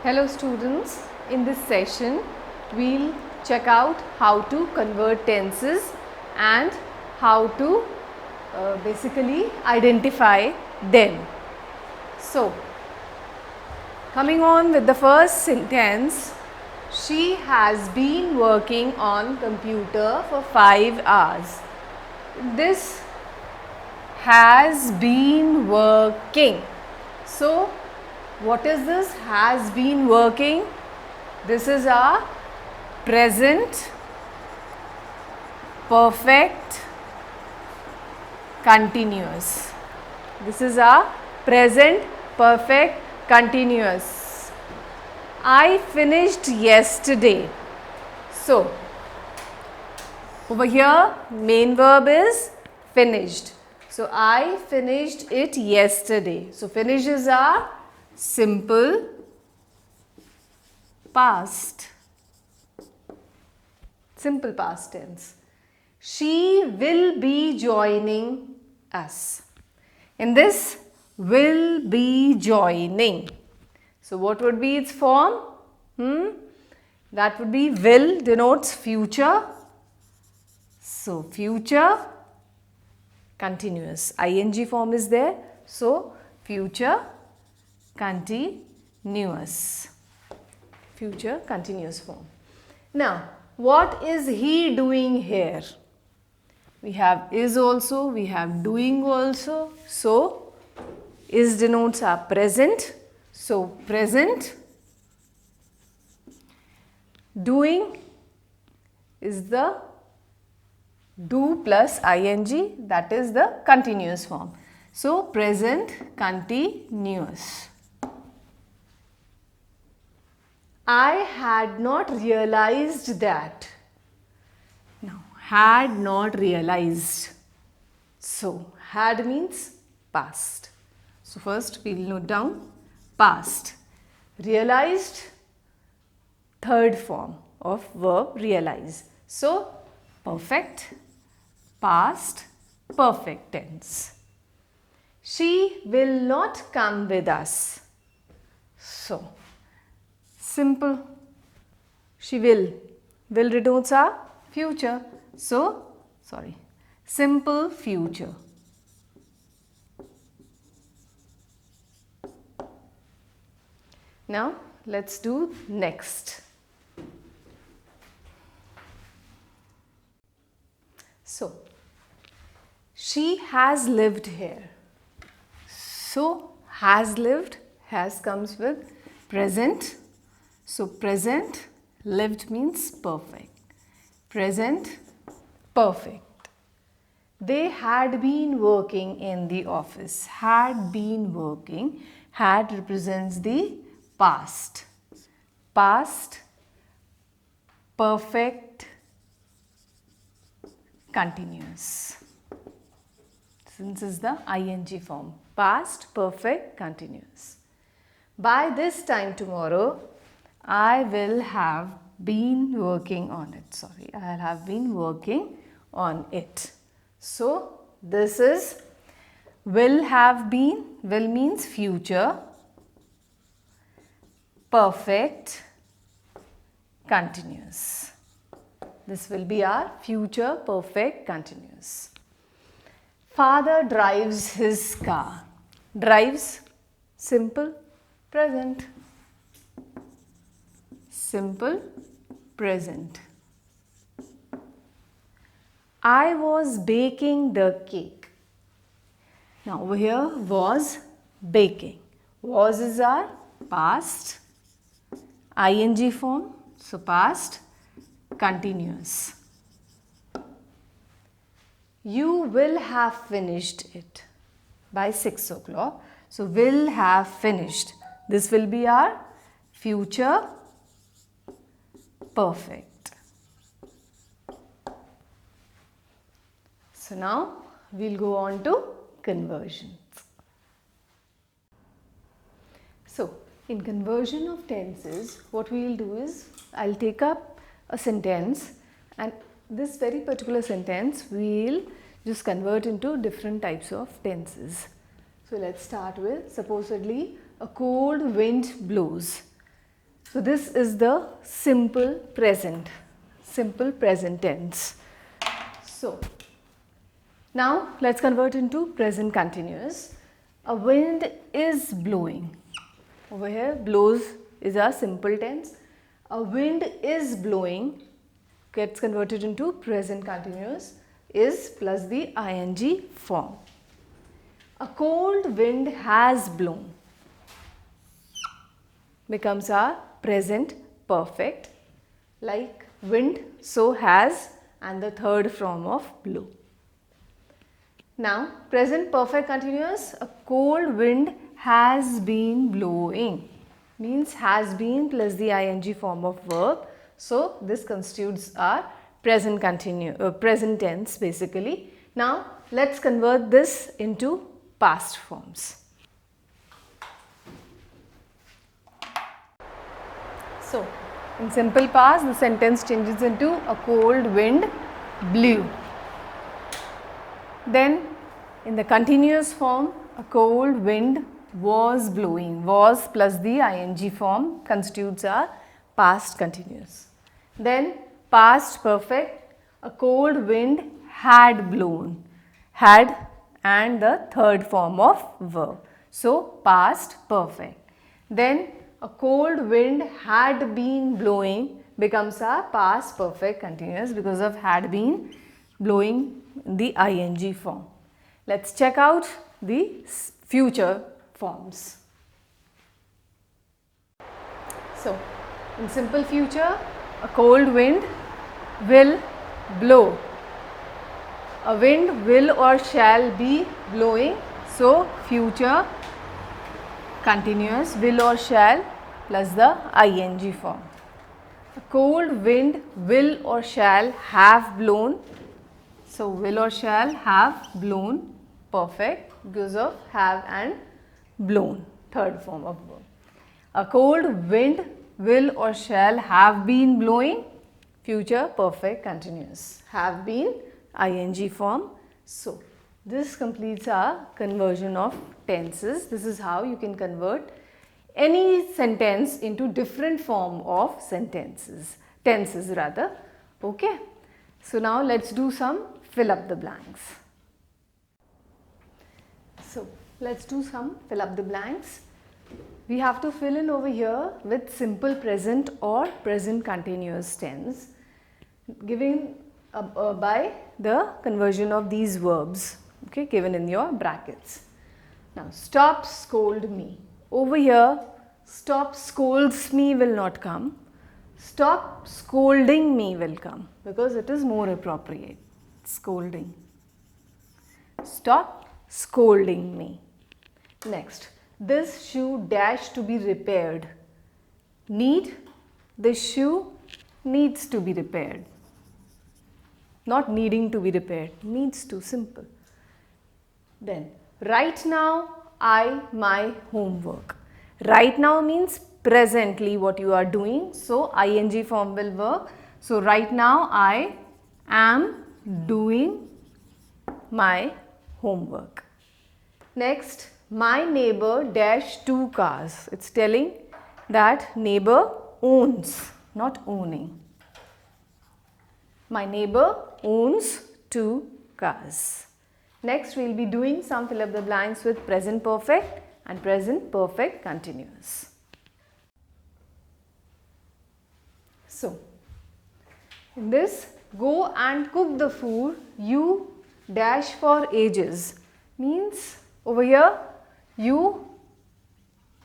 Hello students, in this session we'll check out how to convert tenses and how to basically identify them. So, coming on with the first sentence, she has been working on computer for 5 hours. This has been working. So, what is this has been working? This is our present perfect continuous. This is our present perfect continuous. I finished yesterday. So, over here main verb is finished. So, I finished it yesterday. So, finish is our simple past. Simple past tense. She will be joining us. In this, will be joining. So, what would be its form? That would be will denotes future. So, future continuous. ING form is there. So, future continuous. Future continuous form. Now, what is he doing here? We have is also, we have doing also. So, is denotes our present. So, present. Doing is the do plus ing, that is the continuous form. So, present continuous. I had not realized that. Now, had not realized. So, had means past. So, first we will note down past. Realized, third form of verb realize. So, perfect, past, perfect tense. She will not come with us. So, simple. She will. Will denotes our future. So, simple future. Now, let's do next. So, she has lived here. So, has lived, has comes with present. So, present, lived means perfect. Present, perfect. They had been working in the office. Had been working. Had represents the past. Past, perfect, continuous. Since is the ing form. Past, perfect, continuous. By this time tomorrow, I will have been working on it. I will have been working on it. So, this is will have been. Will means future. Perfect, continuous. This will be our future perfect continuous. Father drives his car. Drives, simple, present. Simple, present. I was baking the cake. Now over here was baking. Was is our past, ing form. So past, continuous. You will have finished it by 6 o'clock. So, will have finished. This will be our future perfect. So, now we will go on to conversions. So, in conversion of tenses, what we will do is, I will take up a sentence and this very particular sentence we will just convert into different types of tenses. So, let us start with supposedly a cold wind blows. So this is the simple present tense. So now let's convert into present continuous. A wind is blowing. Over here, blows is a simple tense. A wind is blowing gets converted into present continuous, is plus the ing form. A cold wind has blown becomes our present perfect, like wind, so has, and the third form of blow. Now, present perfect continuous, a cold wind has been blowing means has been plus the ing form of verb. So, this constitutes our present tense basically. Now, let's convert this into past forms. So, in simple past, the sentence changes into a cold wind blew. Then, in the continuous form, a cold wind was blowing. Was plus the ing form constitutes our past continuous. Then, past perfect, a cold wind had blown. Had and the third form of verb. So, past perfect. Then, a cold wind had been blowing becomes a past perfect continuous because of had been blowing in the ing form. Let's check out the future forms. So, in simple future, a cold wind will blow. A wind will or shall be blowing. So, future continuous will or shall plus the ing form. A cold wind will or shall have blown. So, will or shall have blown perfect because of have and blown, third form of verb. A cold wind will or shall have been blowing, future perfect continuous, have been ing form. So, this completes our conversion of tenses. This is how you can convert any sentence into different form of tenses rather. Okay. So, now let's do some fill up the blanks. So, let's do some fill up the blanks. We have to fill in over here with simple present or present continuous tense given by the conversion of these verbs, okay, given in your brackets. Now, stop scold me. Over here, stop scolds me will not come. Stop scolding me will come because it is more appropriate. Scolding. Stop scolding me. Next, this shoe dash to be repaired. Need, this shoe needs to be repaired. Not needing to be repaired, needs to, simple. Then, right now I my homework. Right now means presently what you are doing. So, ing form will work. So, right now I am doing my homework. Next, my neighbor dash 2 cars. It's telling that neighbor owns, not owning. My neighbor owns 2 cars. Next, we will be doing some fill up the blanks with present perfect and present perfect continuous. So, in this, go and cook the food you dash for ages means over here you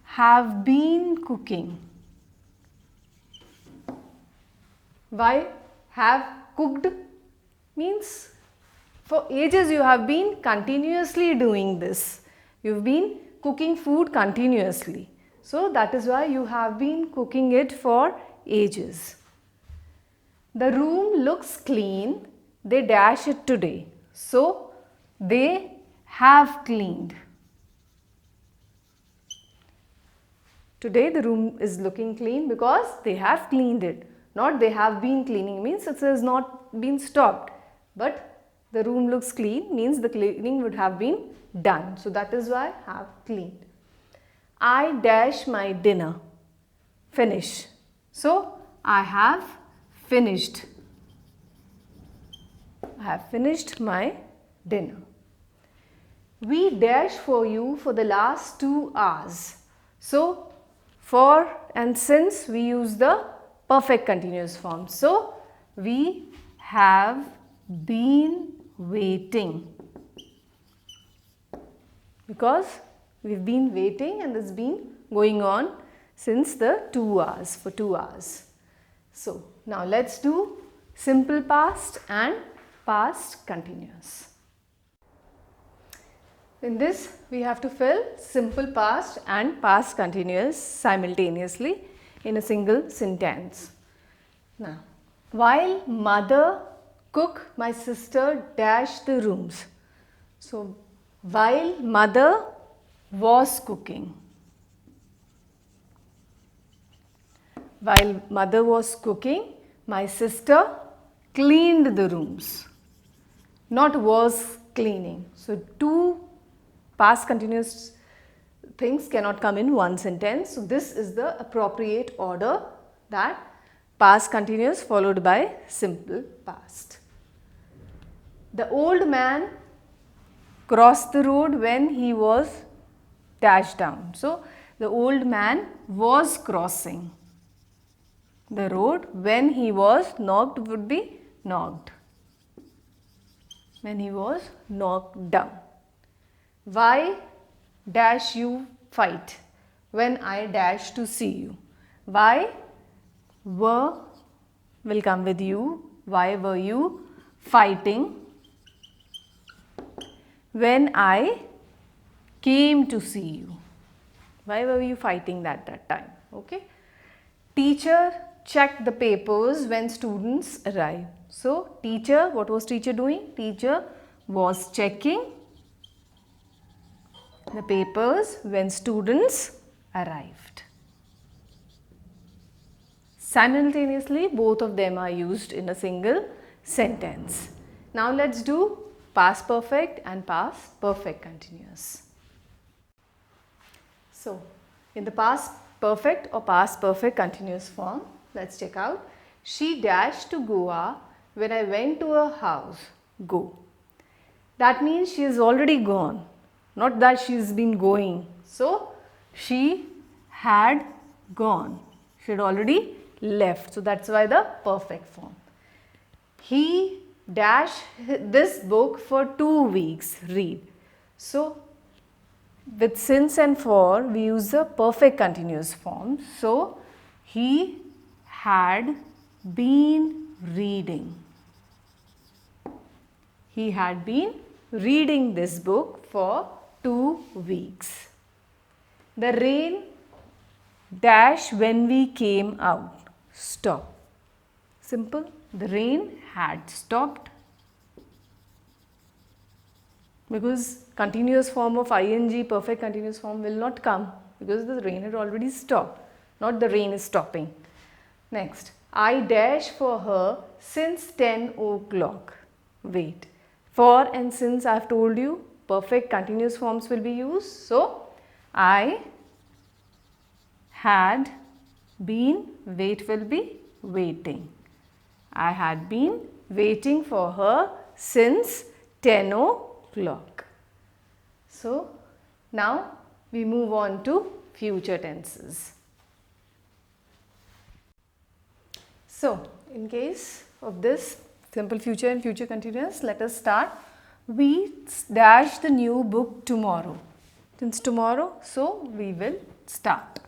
have been cooking. Why have cooked means for ages you have been continuously doing this. You have been cooking food continuously. So, that is why you have been cooking it for ages. The room looks clean, they dash it today. So, they have cleaned. Today the room is looking clean because they have cleaned it. Not they have been cleaning means it has not been stopped. But the room looks clean means the cleaning would have been done. So, that is why have cleaned. I dash my dinner. finish. So, I have finished. I have finished my dinner. We dash for you for the last 2 hours. So, for and since we use the perfect continuous form. So, we have been waiting. Because we've been waiting and it's been going on since the 2 hours, for 2 hours. So, now let's do simple past and past continuous. In this, we have to fill simple past and past continuous simultaneously in a single sentence. Now, while mother cooked, my sister dashed the rooms. So, while mother was cooking. While mother was cooking, my sister cleaned the rooms. Not was cleaning. So, two past continuous things cannot come in one sentence. So, this is the appropriate order, that past continuous followed by simple past. The old man crossed the road when he was dashed down. So, the old man was crossing the road when he was knocked would be knocked. When he was knocked down. Why dash you fight when I dash to see you? Why will come with you. Why were you fighting when I came to see you? Why were you fighting that time? Okay. Teacher checked the papers when students arrived. So, teacher, what was teacher doing? Teacher was checking the papers when students arrived. Simultaneously, both of them are used in a single sentence. Now, let's do past perfect and past perfect continuous. So, in the past perfect or past perfect continuous form, let's check out. She dashed to Goa when I went to her house. Go. That means she is already gone, not that she has been going. So, she had gone. She had already left. So, that's why the perfect form. He dashed this book for 2 weeks. Read. So, with since and for, we use the perfect continuous form. So, he had been reading. He had been reading this book for 2 weeks. The rain dash when we came out. Stop. Simple. The rain had stopped. Because continuous form of ing, perfect continuous form will not come because the rain had already stopped, not the rain is stopping. Next, I dash for her since 10 o'clock. Wait, for and since I have told you perfect continuous forms will be used. So, I had been, wait will be waiting. I had been waiting for her since 10 o'clock. So, now we move on to future tenses. So, in case of this simple future and future continuous, let us start. We dash the new book tomorrow. Since tomorrow, so we will start.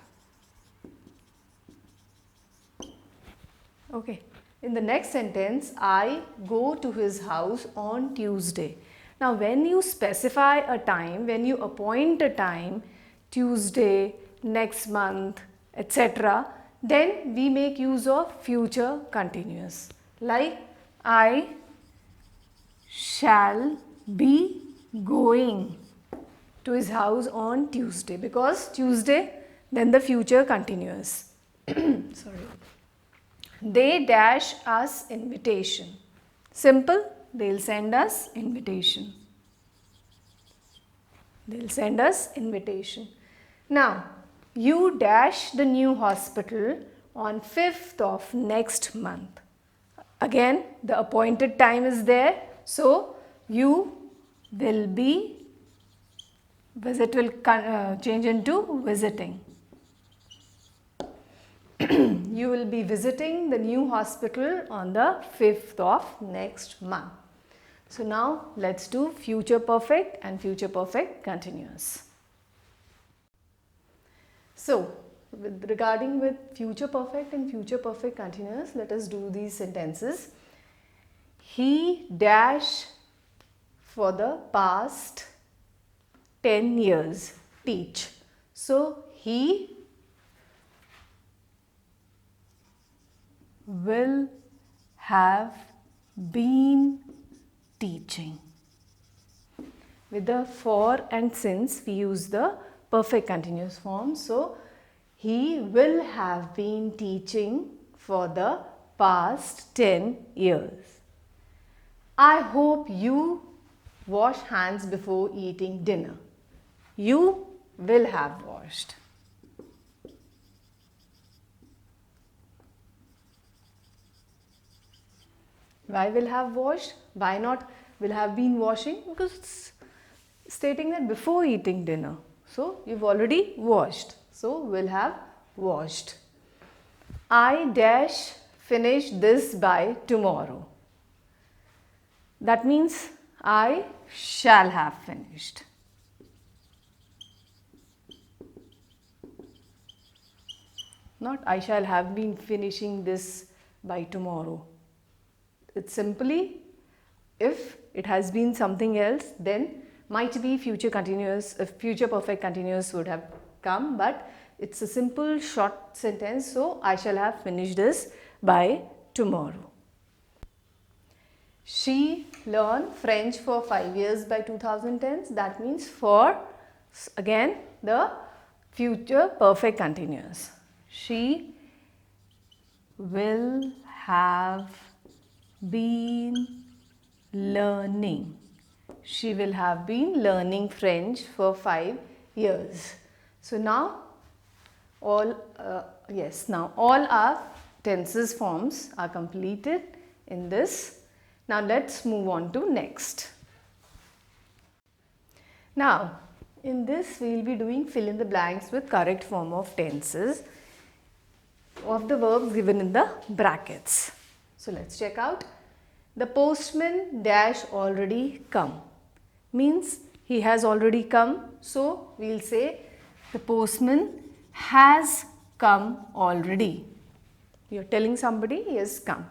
Okay. In the next sentence, I go to his house on Tuesday. Now, when you specify a time, when you appoint a time, Tuesday, next month, etc., then we make use of future continuous. Like, I shall be going to his house on Tuesday, because Tuesday, then the future continuous. Sorry. They dash us invitation. Simple, they'll send us invitation. They'll send us invitation. Now, You dash the new hospital on 5th of next month. Again, the appointed time is there. So, you will be, visit will change into visiting. You will be visiting the new hospital on the 5th of next month. So, now let's do future perfect and future perfect continuous. So, regarding with future perfect and future perfect continuous, let us do these sentences. He dash for the past 10 years teach. So, he will have been teaching. With the for and since, we use the perfect continuous form. So, he will have been teaching for the past 10 years. I hope you wash hands before eating dinner. You will have washed. Why will have washed? Why not will have been washing? Because it's stating that before eating dinner. So, you've already washed. So, will have washed. I dash finish this by tomorrow. That means I shall have finished. Not I shall have been finishing this by tomorrow. It's simply, if it has been something else, then might be future continuous, future perfect continuous would have come, but it's a simple short sentence. So, I shall have finished this by tomorrow. She learned French for 5 years by 2010. That means for, again, the future perfect continuous. She will have been learning. She will have been learning French for 5 years. So now all our tenses forms are completed in this. Now let's move on to next. Now in this we will be doing fill in the blanks with correct form of tenses of the verbs given in the brackets. So let's check out. The postman dash already come. Means he has already come. So we will say the postman has come already. You are telling somebody he has come.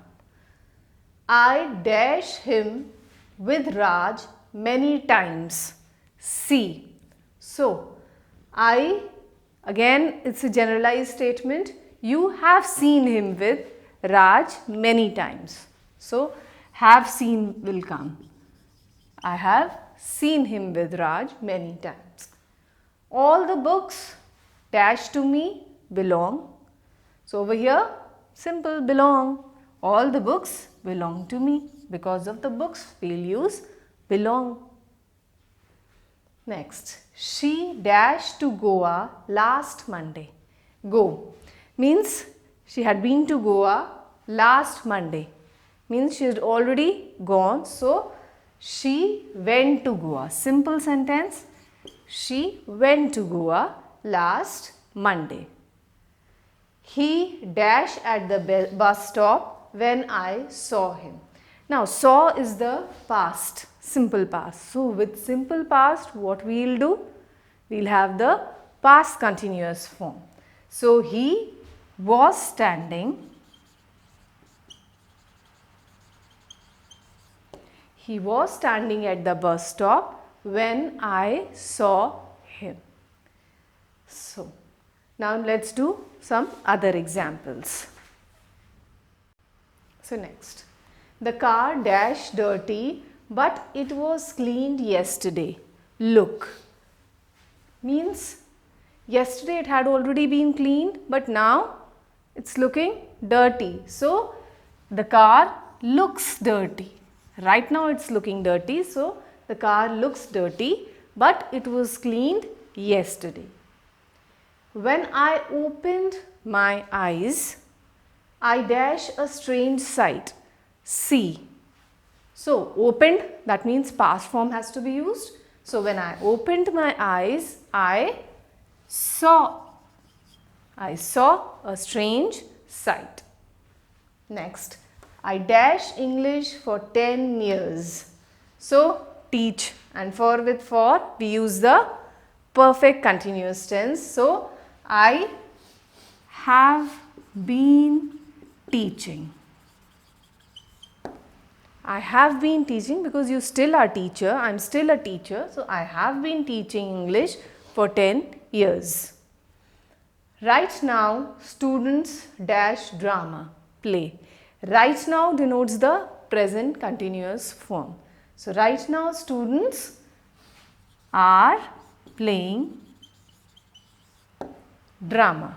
I dash him with Raj many times. See. So I, again it's a generalized statement. You have seen him with Raj many times. So have seen will come. I have seen him with Raj many times. All the books dash to me belong. So over here simple belong. All the books belong to me. Because of the books we will use belong. Next, she dashed to Goa last Monday. Go means she had been to Goa last Monday. Means she had already gone. So she went to Goa. Simple sentence. She went to Goa last Monday. He dashed at the bus stop when I saw him. Now saw is the past, simple past. So with simple past what we will do? We will have the past continuous form. So he was standing. He was standing at the bus stop when I saw him. So, now let's do some other examples. So, next. The car dash dirty but it was cleaned yesterday. Look. Means yesterday it had already been cleaned but now it's looking dirty. So, the car looks dirty. Right now it's looking dirty, so the car looks dirty but it was cleaned yesterday. When I opened my eyes, I dash a strange sight. See. So, opened, that means past form has to be used. So, when I opened my eyes, I saw a strange sight. Next, I dash English for 10 years. So, teach, and for we use the perfect continuous tense. So, I have been teaching. I have been teaching because you still are teacher. I am still a teacher. So, I have been teaching English for 10 years. Right now, students dash drama, play. Right now denotes the present continuous form. So, right now students are playing drama.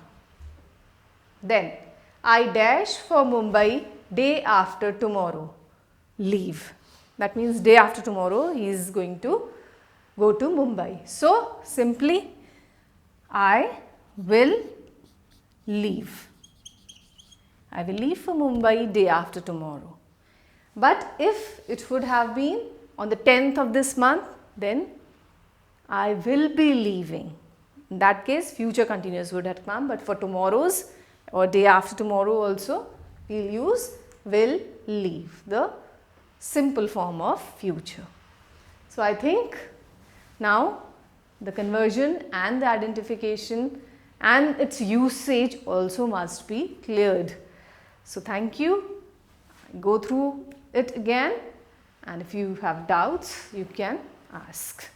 Then, I dash for Mumbai day after tomorrow. Leave. That means day after tomorrow he is going to go to Mumbai. So, simply I will leave. I will leave for Mumbai day after tomorrow. But if it would have been on the 10th of this month, then I will be leaving. In that case, future continuous would have come, but for tomorrow's or day after tomorrow also, we will use will leave, the simple form of future. So, I think now the conversion and the identification and its usage also must be cleared. So, thank you. Go through it again, and if you have doubts, you can ask.